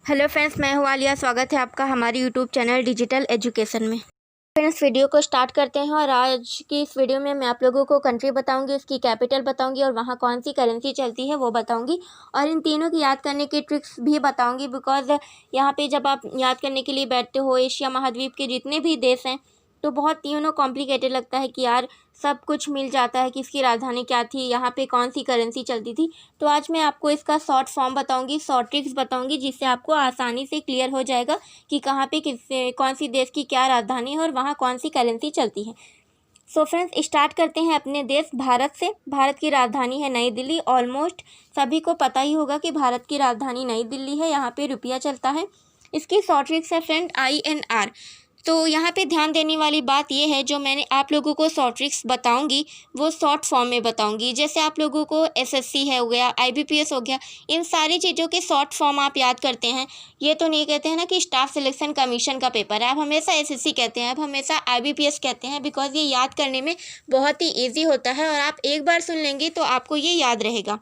Hello friends, मैं हूँ आलिया। स्वागत है आपका हमारे यूट्यूब चैनल डिजिटल एजुकेशन में। फ्रेंड्स, वीडियो को स्टार्ट करते हैं और आज की इस वीडियो में मैं आप लोगों को कंट्री बताऊंगी, उसकी कैपिटल बताऊंगी और वहाँ कौन सी करेंसी चलती है वो बताऊंगी और इन तीनों की याद करने की ट्रिक्स भी बताऊंगी। बिकॉज यहाँ पे जब आप याद करने के लिए बैठते हो एशिया महाद्वीप के जितने भी देश हैं तो बहुत कॉम्प्लिकेटेड लगता है कि यार सब कुछ मिल जाता है कि इसकी राजधानी क्या थी, यहाँ पे कौन सी करेंसी चलती थी। तो आज मैं आपको इसका शॉर्ट फॉर्म बताऊंगी, शॉर्ट ट्रिक्स बताऊंगी, जिससे आपको आसानी से क्लियर हो जाएगा कि कहाँ पे कौन सी देश की क्या राजधानी है और वहाँ कौन सी करेंसी चलती है। सो फ्रेंड्स, स्टार्ट करते हैं अपने देश भारत से। भारत की राजधानी है नई दिल्ली। ऑलमोस्ट सभी को पता ही होगा कि भारत की राजधानी नई दिल्ली है। यहाँ पे रुपया चलता है। इसकी शॉर्ट ट्रिक्स है फ्रेंड INR। तो यहाँ पे ध्यान देने वाली बात यह है, जो मैंने आप लोगों को शॉर्ट ट्रिक्स बताऊंगी वो शॉर्ट फॉर्म में बताऊंगी। जैसे आप लोगों को SSC है हो गया, IBPS हो गया, इन सारी चीज़ों के शॉर्ट फॉर्म आप याद करते हैं। ये तो नहीं कहते हैं ना कि स्टाफ सिलेक्शन कमीशन का पेपर है, आप हमेशा SSC कहते हैं, आप हमेशा IBPS कहते हैं, बिकॉज ये याद करने में बहुत ही ईजी होता है और आप एक बार सुन लेंगे तो आपको ये याद रहेगा।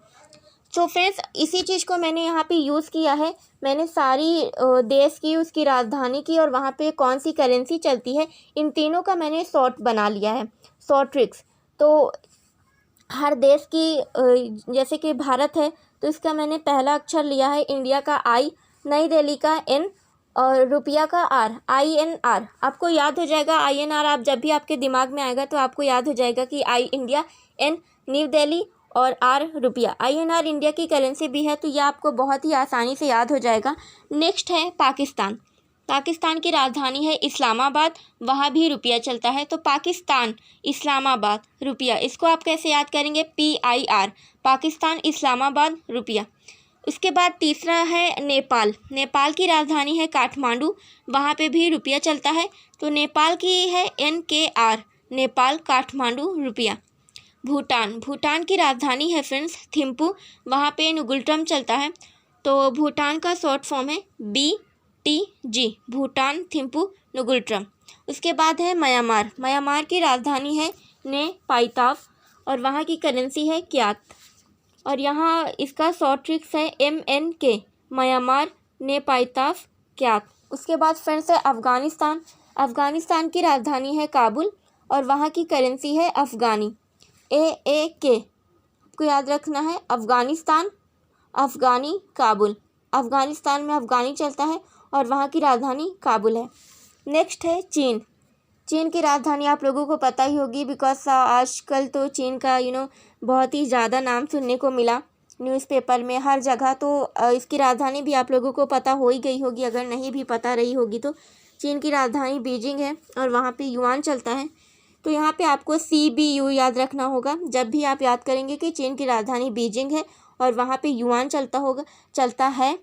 तो फ्रेंड्स, इसी चीज़ को मैंने यहाँ पे यूज़ किया है। मैंने सारी देश की, उसकी राजधानी की और वहाँ पे कौन सी करेंसी चलती है, इन तीनों का मैंने शॉर्ट बना लिया है, शॉर्ट ट्रिक्स। तो हर देश की जैसे कि भारत है तो इसका मैंने पहला अक्षर लिया है इंडिया का I, नई दिल्ली का N और रुपया का R, INR। आपको याद हो जाएगा INR। आप जब भी आपके दिमाग में आएगा तो आपको याद हो जाएगा कि I India, N new Delhi और R रुपया। INR इंडिया की करेंसी भी है, तो यह आपको बहुत ही आसानी से याद हो जाएगा। नेक्स्ट है पाकिस्तान। पाकिस्तान की राजधानी है इस्लामाबाद, वहाँ भी रुपया चलता है। तो पाकिस्तान, इस्लामाबाद, रुपया, इसको आप कैसे याद करेंगे? PIR, पाकिस्तान, इस्लामाबाद, रुपया। उसके बाद तीसरा है नेपाल। नेपाल की राजधानी है काठमांडू, वहाँ पे भी रुपया चलता है। तो नेपाल की है NKR, नेपाल, काठमांडू, रुपया। भूटान, भूटान की राजधानी है फ्रेंड्स थिम्पू, वहाँ पे नुगुल्ट्रम चलता है। तो भूटान का शॉर्ट फॉर्म है BTG, भूटान, थिम्पू, नुगुल्ट्रम। उसके बाद है म्यांमार। म्यांमार की राजधानी है नेपायताव और वहाँ की करेंसी है क्यात। और यहाँ इसका शॉर्ट ट्रिक्स है MNK, म्यांमार, नेपायताव, क्यात। उसके बाद फ्रेंड्स है अफ़गानिस्तान। अफ़गानिस्तान की राजधानी है काबुल और वहाँ की करेंसी है अफ़गानी, AAK। आपको याद रखना है अफ़गानिस्तान, अफ़गानी, काबुल। अफ़गानिस्तान में अफ़गानी चलता है और वहाँ की राजधानी काबुल है। नेक्स्ट है चीन। चीन की राजधानी आप लोगों को पता ही होगी, बिकॉज आजकल तो चीन का बहुत ही ज़्यादा नाम सुनने को मिला न्यूज़पेपर में, हर जगह। तो इसकी राजधानी भी आप लोगों को पता हो ही गई होगी, अगर नहीं भी पता रही होगी तो। चीन की राजधानी बीजिंग है और वहाँ पे युआन चलता है। तो यहाँ पे आपको CBU याद रखना होगा। जब भी आप याद करेंगे कि चीन की राजधानी बीजिंग है और वहाँ पे युआन चलता है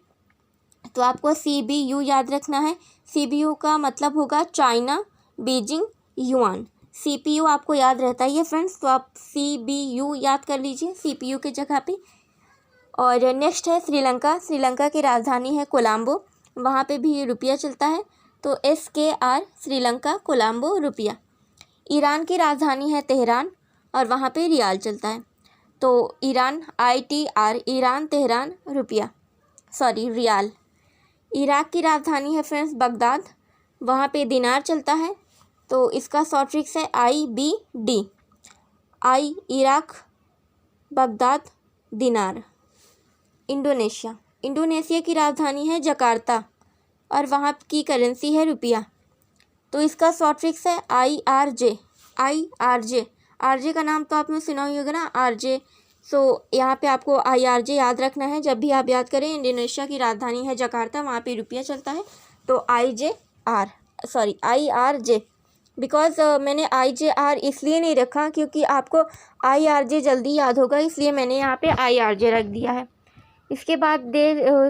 तो आपको CBU याद रखना है। CBU का मतलब होगा चाइना, बीजिंग, युआन। CPU आपको याद रहता ही है फ्रेंड्स, तो आप CBU याद कर लीजिए CPU की जगह पे। और नेक्स्ट है श्रीलंका। श्रीलंका की राजधानी है कोलंबो, वहाँ पे भी रुपया चलता है। तो SKR, श्रीलंका, कोलंबो, रुपया। ईरान की राजधानी है तेहरान और वहाँ पे रियाल चलता है। तो ईरान, ITR, ईरान, तेहरान, रुपया, सॉरी, रियाल। इराक की राजधानी है फ्रेंड्स बगदाद, वहाँ पे दिनार चलता है। तो इसका शॉर्ट ट्रिक्स है IBD, I इराक, बगदाद, दिनार। इंडोनेशिया। इंडोनेशिया की राजधानी है जकार्ता और वहाँ की करेंसी है रुपया। तो इसका शॉर्ट ट्रिक्स है IRJ, RJ का नाम तो आपने सुना ही होगा ना, RJ। सो यहाँ पे आपको IRJ याद रखना है जब भी आप याद करें। इंडोनेशिया की राजधानी है जकार्ता, वहाँ पे रुपया चलता है। तो IRJ। बिकॉज मैंने IJR इसलिए नहीं रखा क्योंकि आपको IRJ जल्दी याद होगा, इसलिए मैंने यहाँ पे IRJ रख दिया है। इसके बाद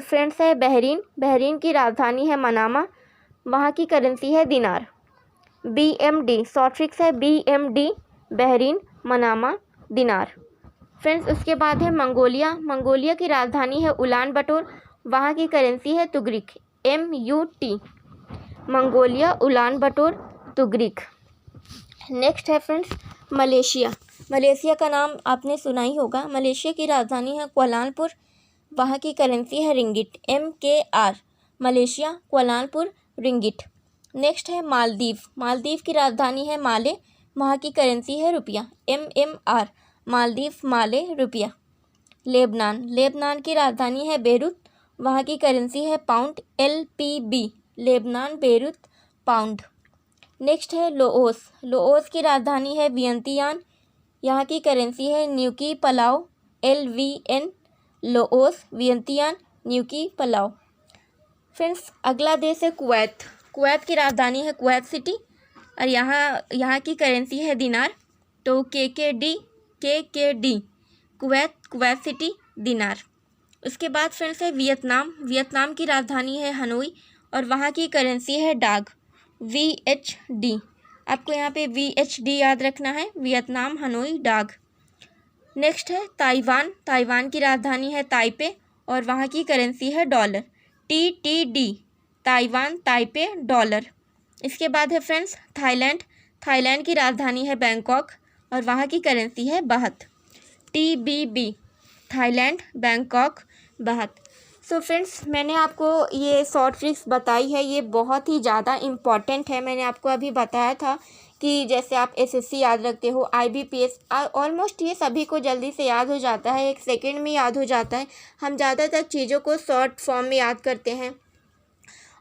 फ्रेंड्स है बहरीन। बहरीन की राजधानी है मनामा, वहाँ की करेंसी है दिनार, BMD। शॉर्ट ट्रिक्स है BMD, बहरीन, मनामा, दिनार। फ्रेंड्स, उसके बाद है मंगोलिया। मंगोलिया की राजधानी है उलान बटोर, वहाँ की करेंसी है तुगरिक, MUT, मंगोलिया, उलान बटोर, तुगरिक। नेक्स्ट है फ्रेंड्स मलेशिया। मलेशिया का नाम आपने सुना ही होगा। मलेशिया की राजधानी है कुआलालंपुर, वहाँ की करेंसी है ringgit, MKR, Malaysia, Kuala Lumpur, ringgit. Next है मालदीव। मालदीव की राजधानी है माले, वहाँ की करेंसी है रुपया, MMR। मालदीव, माले, रुपया। लेबनान। लेबनान की राजधानी है बेरूत, वहाँ की करेंसी है pound, LPB। Lebanon, Beirut, pound. Next है लोओस। लोओस की राजधानी है वियंतियान, यहाँ की करेंसी है न्यूकी पलाओ, LVN। लोओस, वियंतियान, न्यूकी पलाओ। फ्रेंड्स, अगला देश है कुवैत। कुवैत की राजधानी है कुवैत सिटी और यहाँ की करेंसी है दिनार, तो KKD। कुवैत सिटी, दिनार। उसके बाद फ्रेंड्स है वियतनाम। वियतनाम की राजधानी है हनोई और वहाँ की करेंसी है डाग, VHD। आपको यहाँ पे VHD याद रखना है, वियतनाम, हनोई, डाग। नेक्स्ट है ताइवान। ताइवान की राजधानी है ताइपे और वहाँ की करेंसी है dollar, TTD। Taiwan, Taipei, dollar. इसके बाद है फ्रेंड्स थाईलैंड। थाईलैंड की राजधानी है बैंकॉक और वहाँ की करेंसी है baht, TBB। Thailand, Bangkok, baht. So friends, मैंने आपको ये शॉर्ट ट्रिक्स बताई है, ये बहुत ही ज़्यादा इम्पॉर्टेंट है। मैंने आपको अभी बताया था कि जैसे आप SSC याद रखते हो, IBPS, ऑलमोस्ट ये सभी को जल्दी से याद हो जाता है, 1 सेकेंड में याद हो जाता है। हम ज़्यादातर चीज़ों को शॉर्ट फॉर्म में याद करते हैं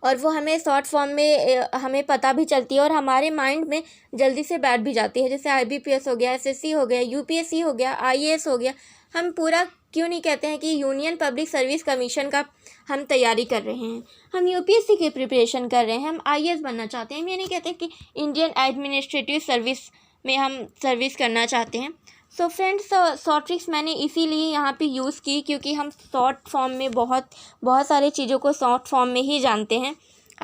और वो हमें शॉर्ट फॉर्म में हमें पता भी चलती है और हमारे माइंड में जल्दी से बैठ भी जाती है। जैसे IBPS हो गया, SSC हो गया, UPSC हो गया, IAS हो गया। हम पूरा क्यों नहीं कहते हैं कि यूनियन पब्लिक सर्विस कमीशन का हम तैयारी कर रहे हैं, हम UPSC की प्रिपरेशन कर रहे हैं, हम IAS बनना चाहते हैं। हम ये नहीं कहते कि इंडियन एडमिनिस्ट्रेटिव सर्विस में हम सर्विस करना चाहते हैं। सो फ्रेंड्स, शॉर्ट ट्रिक्स मैंने इसीलिए यहाँ पे यूज़ की क्योंकि हम शॉर्ट फॉर्म में बहुत सारे चीज़ों को शॉर्ट फॉर्म में ही जानते हैं।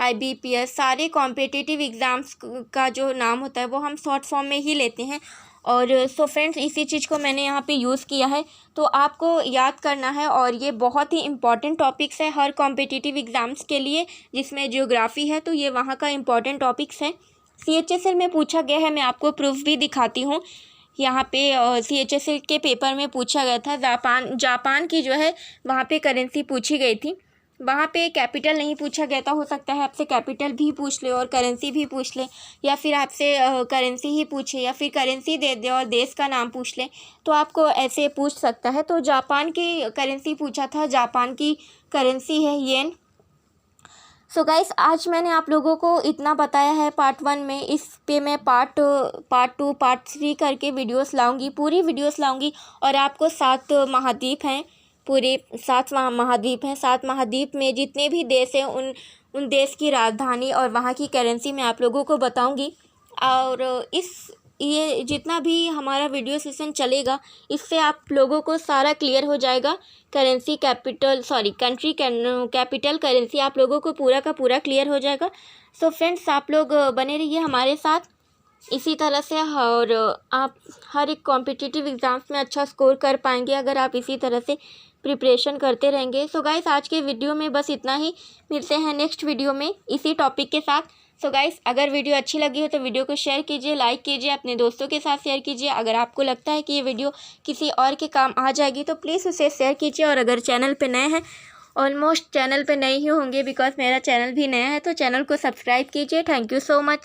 IBPS, सारे कॉम्पिटिटिव एग्ज़ाम्स का जो नाम होता है वो हम शॉर्ट फॉर्म में ही लेते हैं। और सो फ्रेंड्स, इसी चीज़ को मैंने यहाँ पे यूज़ किया है, तो आपको याद करना है। और ये बहुत ही इम्पॉर्टेंट टॉपिक्स है हर कॉम्पिटिटिव एग्ज़ाम्स के लिए, जिसमें जियोग्राफी है तो ये वहाँ का इम्पॉर्टेंट टॉपिक्स है। CHSL में पूछा गया है, मैं आपको प्रूफ भी दिखाती हूँ। यहाँ पे CHSL के पेपर में पूछा गया था, जापान की जो है वहाँ पे करेंसी पूछी गई थी। वहाँ पे कैपिटल नहीं पूछा गया था, हो सकता है आपसे कैपिटल भी पूछ ले और करेंसी भी पूछ ले, या फिर आपसे करेंसी ही पूछे या फिर करेंसी दे दे और देश का नाम पूछ ले, तो आपको ऐसे पूछ सकता है। तो जापान की करेंसी पूछा था, जापान की करेंसी है येन। सो गाइस, आज मैंने आप लोगों को इतना बताया है पार्ट 1 में। इस पे मैं पार्ट 2, पार्ट 3 करके वीडियोस लाऊंगी, पूरी वीडियोस लाऊंगी। और आपको 7 महाद्वीप हैं, पूरे 7 महाद्वीप हैं। 7 महाद्वीप में जितने भी देश हैं उन देश की राजधानी और वहाँ की करेंसी मैं आप लोगों को बताऊंगी। और ये जितना भी हमारा वीडियो सेशन चलेगा, इससे आप लोगों को सारा क्लियर हो जाएगा। कंट्री कैपिटल, करेंसी आप लोगों को पूरा का पूरा क्लियर हो जाएगा। सो फ्रेंड्स, आप लोग बने रहिए हमारे साथ इसी तरह से, और आप हर एक कॉम्पिटिटिव एग्ज़ाम्स में अच्छा स्कोर कर पाएंगे अगर आप इसी तरह से प्रिपरेशन करते रहेंगे। सो गाइस, आज के वीडियो में बस इतना ही। मिलते हैं नेक्स्ट वीडियो में इसी टॉपिक के साथ। सो गाइस, अगर वीडियो अच्छी लगी हो तो वीडियो को शेयर कीजिए, लाइक कीजिए, अपने दोस्तों के साथ शेयर कीजिए। अगर आपको लगता है कि ये वीडियो किसी और के काम आ जाएगी तो प्लीज़ उसे शेयर कीजिए। और अगर चैनल पे नए हैं, ऑलमोस्ट चैनल पे नए ही होंगे बिकॉज मेरा चैनल भी नया है, तो चैनल को सब्सक्राइब कीजिए। Thank you so much.